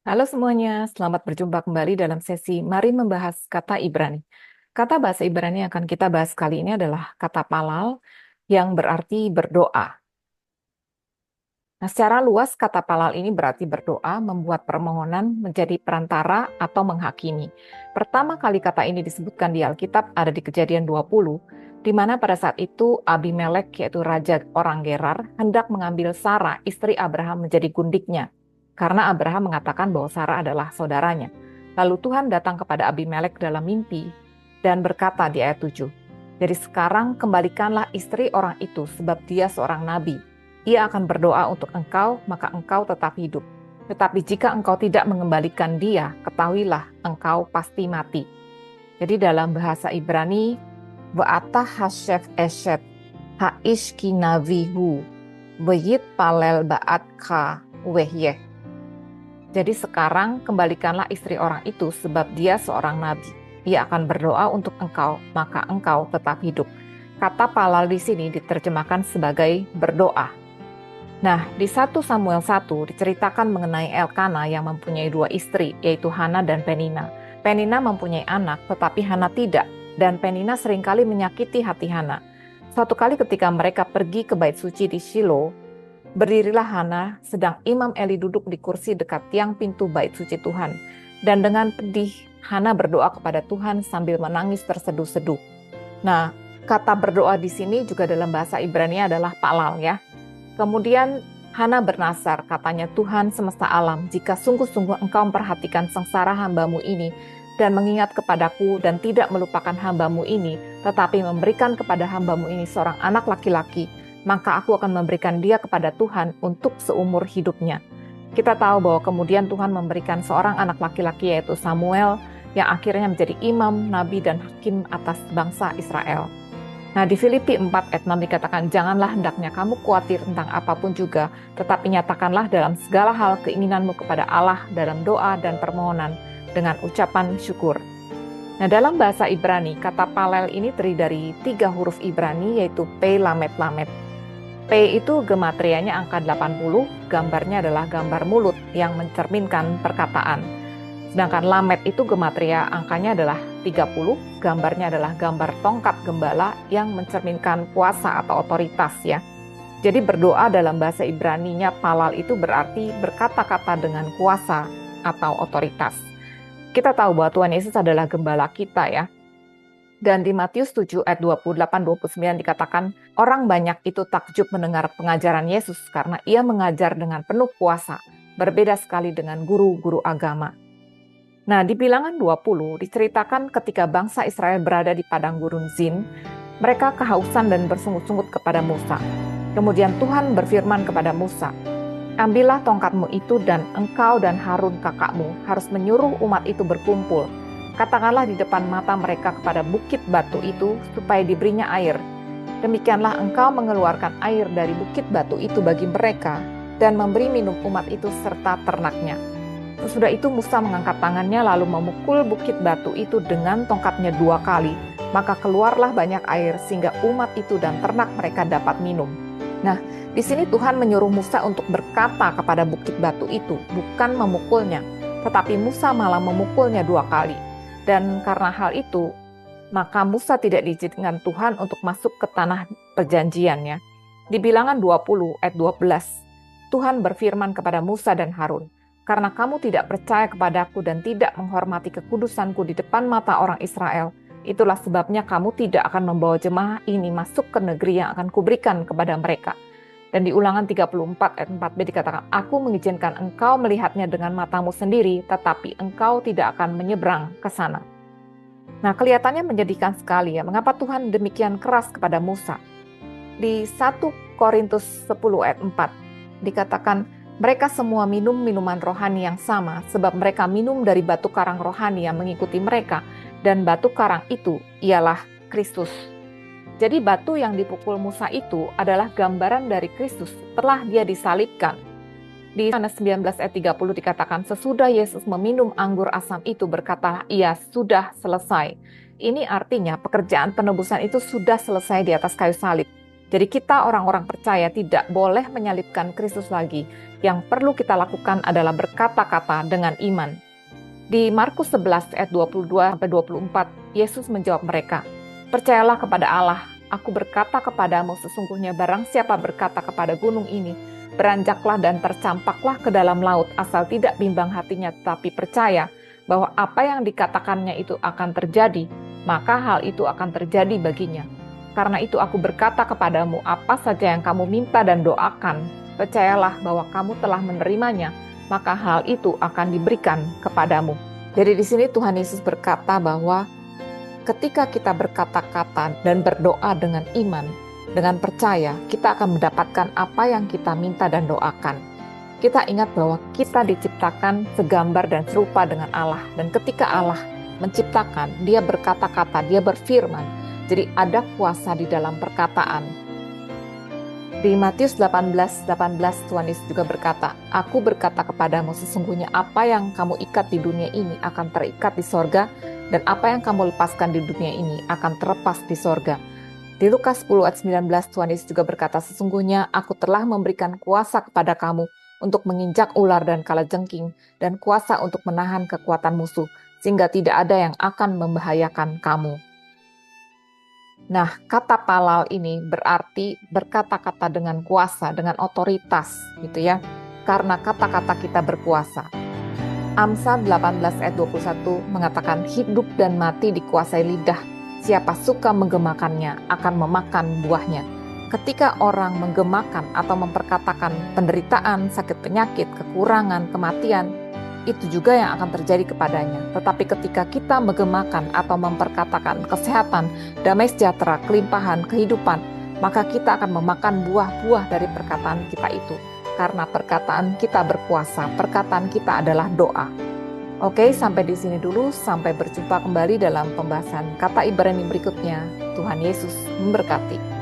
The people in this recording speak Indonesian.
Halo semuanya, selamat berjumpa kembali dalam sesi Mari Membahas Kata Ibrani. Kata bahasa Ibrani yang akan kita bahas kali ini adalah kata palal yang berarti berdoa. Nah, secara luas kata palal ini berarti berdoa, membuat permohonan, menjadi perantara, atau menghakimi. Pertama kali kata ini disebutkan di Alkitab ada di Kejadian 20, di mana pada saat itu Abimelek, yaitu raja orang Gerar, hendak mengambil Sarah, istri Abraham, menjadi gundiknya. Karena Abraham mengatakan bahwa Sarah adalah saudaranya. Lalu Tuhan datang kepada Abimelek dalam mimpi dan berkata di ayat 7, "Jadi sekarang kembalikanlah istri orang itu sebab dia seorang nabi. Ia akan berdoa untuk engkau, maka engkau tetap hidup. Tetapi jika engkau tidak mengembalikan dia, ketahuilah engkau pasti mati." Jadi dalam bahasa Ibrani, Va'ata hasyef eshet ha'ish kinavihu veyit palel ba'at ka wehyeh. Jadi sekarang kembalikanlah istri orang itu sebab dia seorang nabi. Ia akan berdoa untuk engkau, maka engkau tetap hidup. Kata palal di sini diterjemahkan sebagai berdoa. Nah, di 1 Samuel 1 diceritakan mengenai Elkana yang mempunyai dua istri, yaitu Hana dan Penina. Penina mempunyai anak, tetapi Hana tidak, dan Penina seringkali menyakiti hati Hana. Suatu kali ketika mereka pergi ke bait suci di Shilo, berdirilah Hana, sedang Imam Eli duduk di kursi dekat tiang pintu bait suci Tuhan. Dan dengan pedih, Hana berdoa kepada Tuhan sambil menangis terseduh-seduh. Nah, kata berdoa di sini juga dalam bahasa Ibrani adalah palal ya. Kemudian Hana bernasar, katanya, "Tuhan semesta alam, jika sungguh-sungguh engkau memperhatikan sengsara hambamu ini dan mengingat kepadaku dan tidak melupakan hambamu ini, tetapi memberikan kepada hambamu ini seorang anak laki-laki, maka aku akan memberikan dia kepada Tuhan untuk seumur hidupnya." Kita tahu bahwa kemudian Tuhan memberikan seorang anak laki-laki yaitu Samuel yang akhirnya menjadi imam, nabi, dan hakim atas bangsa Israel. Nah, di Filipi 4 ayat 6 dikatakan, "Janganlah hendaknya kamu khawatir tentang apapun juga, tetapi nyatakanlah dalam segala hal keinginanmu kepada Allah dalam doa dan permohonan dengan ucapan syukur." Nah, dalam bahasa Ibrani, kata palel ini terdiri dari 3 huruf Ibrani, yaitu P, Lamet, Lamet. P itu gematrianya angka 80, gambarnya adalah gambar mulut yang mencerminkan perkataan. Sedangkan Lamet itu gematria angkanya adalah 30, gambarnya adalah gambar tongkat gembala yang mencerminkan kuasa atau otoritas ya. Jadi berdoa dalam bahasa Ibraninya palal itu berarti berkata-kata dengan kuasa atau otoritas. Kita tahu bahwa Tuhan Yesus adalah gembala kita ya. Dan di Matius 7 ayat 28-29 dikatakan, orang banyak itu takjub mendengar pengajaran Yesus karena ia mengajar dengan penuh kuasa, berbeda sekali dengan guru-guru agama. Nah, di Bilangan 20 diceritakan ketika bangsa Israel berada di padang gurun Zin, mereka kehausan dan bersungut-sungut kepada Musa. Kemudian Tuhan berfirman kepada Musa, "Ambillah tongkatmu itu dan engkau dan Harun kakakmu harus menyuruh umat itu berkumpul. Katakanlah di depan mata mereka kepada bukit batu itu supaya diberinya air. Demikianlah engkau mengeluarkan air dari bukit batu itu bagi mereka dan memberi minum umat itu serta ternaknya." Sesudah itu Musa mengangkat tangannya lalu memukul bukit batu itu dengan tongkatnya 2 kali. Maka keluarlah banyak air sehingga umat itu dan ternak mereka dapat minum. Nah, di sini Tuhan menyuruh Musa untuk berkata kepada bukit batu itu, bukan memukulnya. Tetapi Musa malah memukulnya 2 kali. Dan karena hal itu, maka Musa tidak diizinkan Tuhan untuk masuk ke tanah perjanjiannya. Di Bilangan 20 ayat 12, Tuhan berfirman kepada Musa dan Harun, "Karena kamu tidak percaya kepadaku dan tidak menghormati kekudusanku di depan mata orang Israel, itulah sebabnya kamu tidak akan membawa jemaah ini masuk ke negeri yang akan kuberikan kepada mereka." Dan di Ulangan 34 ayat 4b dikatakan, "Aku mengizinkan engkau melihatnya dengan matamu sendiri, tetapi engkau tidak akan menyeberang ke sana." Nah, kelihatannya menyedihkan sekali ya, mengapa Tuhan demikian keras kepada Musa. Di 1 Korintus 10 ayat 4 dikatakan, "Mereka semua minum minuman rohani yang sama, sebab mereka minum dari batu karang rohani yang mengikuti mereka, dan batu karang itu ialah Kristus." Jadi batu yang dipukul Musa itu adalah gambaran dari Kristus setelah dia disalibkan. Di Yohanes 19 ayat 30 dikatakan, "Sesudah Yesus meminum anggur asam itu berkata, ia sudah selesai." Ini artinya pekerjaan penebusan itu sudah selesai di atas kayu salib. Jadi kita orang-orang percaya tidak boleh menyalibkan Kristus lagi. Yang perlu kita lakukan adalah berkata-kata dengan iman. Di Markus 11 ayat 22-24, Yesus menjawab mereka, "Percayalah kepada Allah. Aku berkata kepadamu, sesungguhnya barang siapa berkata kepada gunung ini, beranjaklah dan tercampaklah ke dalam laut, asal tidak bimbang hatinya, tetapi percaya bahwa apa yang dikatakannya itu akan terjadi, maka hal itu akan terjadi baginya. Karena itu aku berkata kepadamu, apa saja yang kamu minta dan doakan, percayalah bahwa kamu telah menerimanya, maka hal itu akan diberikan kepadamu." Jadi di sini Tuhan Yesus berkata bahwa ketika kita berkata-kata dan berdoa dengan iman, dengan percaya, kita akan mendapatkan apa yang kita minta dan doakan. Kita ingat bahwa kita diciptakan segambar dan serupa dengan Allah. Dan ketika Allah menciptakan, Dia berkata-kata, Dia berfirman. Jadi ada kuasa di dalam perkataan. Di Matius 18 Tuhan Yesus juga berkata, "Aku berkata kepadamu, sesungguhnya apa yang kamu ikat di dunia ini akan terikat di sorga, dan apa yang kamu lepaskan di dunia ini akan terlepas di sorga." Di Lukas 10 ayat 19 Tuhan Yesus juga berkata, "Sesungguhnya aku telah memberikan kuasa kepada kamu untuk menginjak ular dan kalajengking, dan kuasa untuk menahan kekuatan musuh, sehingga tidak ada yang akan membahayakan kamu." Nah, kata palal ini berarti berkata-kata dengan kuasa, dengan otoritas, gitu ya. Karena kata-kata kita berkuasa. Amsal 18 ayat 21 mengatakan, "Hidup dan mati dikuasai lidah. Siapa suka menggemakannya akan memakan buahnya." Ketika orang menggemakan atau memperkatakan penderitaan, sakit penyakit, kekurangan, kematian, itu juga yang akan terjadi kepadanya. Tetapi ketika kita menggemakan atau memperkatakan kesehatan, damai sejahtera, kelimpahan, kehidupan, maka kita akan memakan buah-buah dari perkataan kita itu. Karena perkataan kita berkuasa, perkataan kita adalah doa. Oke, sampai di sini dulu. Sampai berjumpa kembali dalam pembahasan kata Ibrani berikutnya. Tuhan Yesus memberkati.